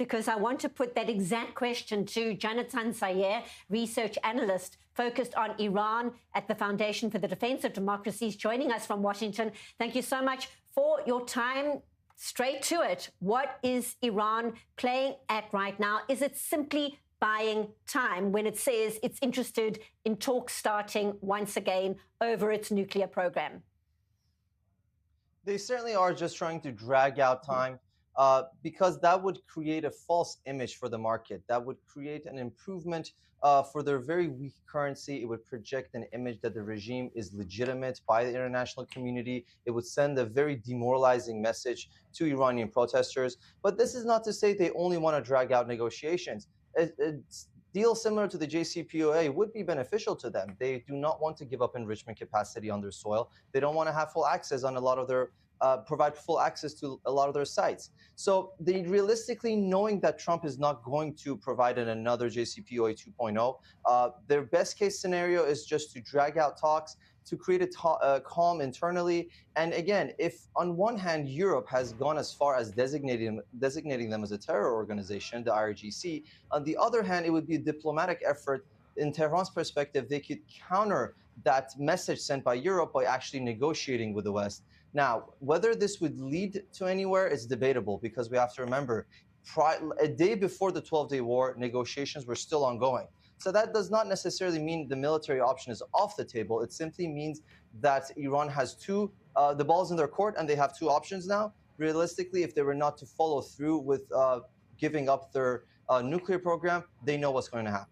because I want to put that exact question to Janatan Sayeh, research analyst focused on Iran at the Foundation for the Defense of Democracies, joining us from Washington. Thank you so much for your time. Straight to it. What is Iran playing at right now? Is it simply buying time when it says it's interested in talks starting once again over its nuclear program? They certainly are just trying to drag out time because that would create a false image for the market. That would create an improvement for their very weak currency. It would project an image that the regime is legitimate by the international community. It would send a very demoralizing message to Iranian protesters. But this is not to say they only want to drag out negotiations. A deal similar to the JCPOA would be beneficial to them. They do not want to give up enrichment capacity on their soil. They don't want to have full access on a lot of their provide full access to a lot of their sites. So they realistically, knowing that Trump is not going to provide another JCPOA 2.0, their best case scenario is just to drag out talks, to create a calm internally. And again, if on one hand, Europe has gone as far as designating them as a terror organization, the IRGC, on the other hand, it would be a diplomatic effort. In Tehran's perspective, they could counter that message sent by Europe by actually negotiating with the West. Now, whether this would lead to anywhere is debatable, because we have to remember, a day before the 12-day war, negotiations were still ongoing. So that does not necessarily mean the military option is off the table. It simply means that Iran has the ball's in their court, and they have two options now. Realistically, if they were not to follow through with giving up their nuclear program, they know what's going to happen.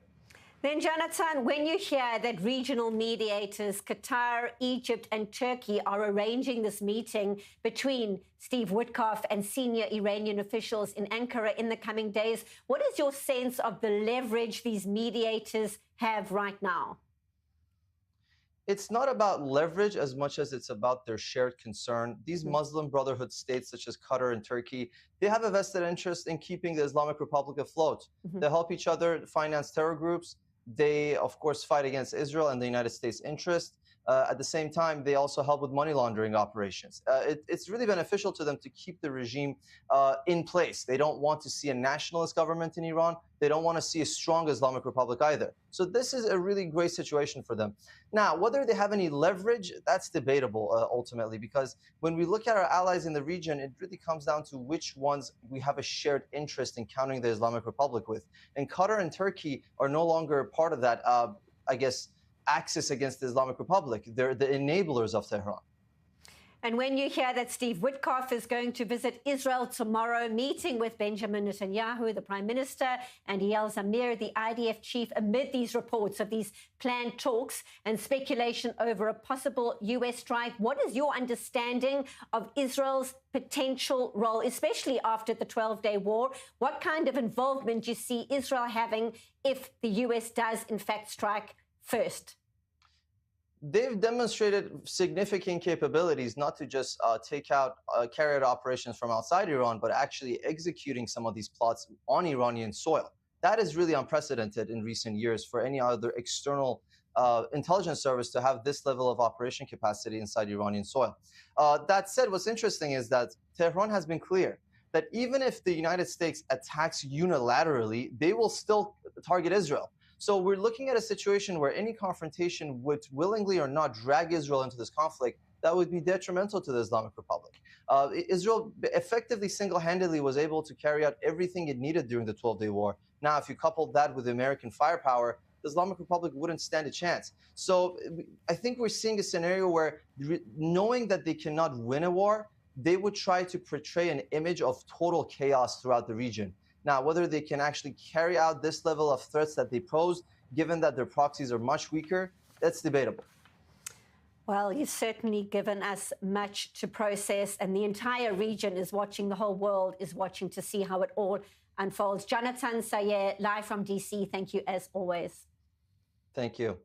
Then, Janatan, when you hear that regional mediators, Qatar, Egypt and Turkey are arranging this meeting between Steve Witkoff and senior Iranian officials in Ankara in the coming days, what is your sense of the leverage these mediators have right now? It's not about leverage as much as it's about their shared concern. These Muslim Brotherhood states, such as Qatar and Turkey, they have a vested interest in keeping the Islamic Republic afloat. They help each other finance terror groups. They, of course, fight against Israel and the United States' interest. At the same time, they also help with money laundering operations. It's really beneficial to them to keep the regime in place. They don't want to see a nationalist government in Iran. They don't want to see a strong Islamic Republic either. So this is a really great situation for them. Now, whether they have any leverage, that's debatable ultimately, because when we look at our allies in the region, it really comes down to which ones we have a shared interest in countering the Islamic Republic with. And Qatar and Turkey are no longer part of that, I guess, axis against the Islamic Republic. They're the enablers of Tehran. And when you hear that Steve Witkoff is going to visit Israel tomorrow, meeting with Benjamin Netanyahu, the Prime Minister, and Eyal Zamir, the IDF chief, amid these reports of these planned talks and speculation over a possible U.S. strike, what is your understanding of Israel's potential role, especially after the 12-day war? What kind of involvement do you see Israel having if the U.S. does, in fact, strike first? They've demonstrated significant capabilities, not to just carry out operations from outside Iran, but actually executing some of these plots on Iranian soil. That is really unprecedented in recent years for any other external intelligence service to have this level of operation capacity inside Iranian soil. That said, what's interesting is that Tehran has been clear that even if the United States attacks unilaterally, they will still target Israel. So we're looking at a situation where any confrontation would willingly or not drag Israel into this conflict that would be detrimental to the Islamic Republic. Israel effectively single-handedly was able to carry out everything it needed during the 12-day war. Now, if you couple that with American firepower, the Islamic Republic wouldn't stand a chance. So I think we're seeing a scenario where, knowing that they cannot win a war, they would try to portray an image of total chaos throughout the region. Now, whether they can actually carry out this level of threats that they pose, given that their proxies are much weaker, that's debatable. Well, you've certainly given us much to process, and the entire region is watching, the whole world is watching to see how it all unfolds. Janatan Sayeh, live from DC, thank you as always. Thank you.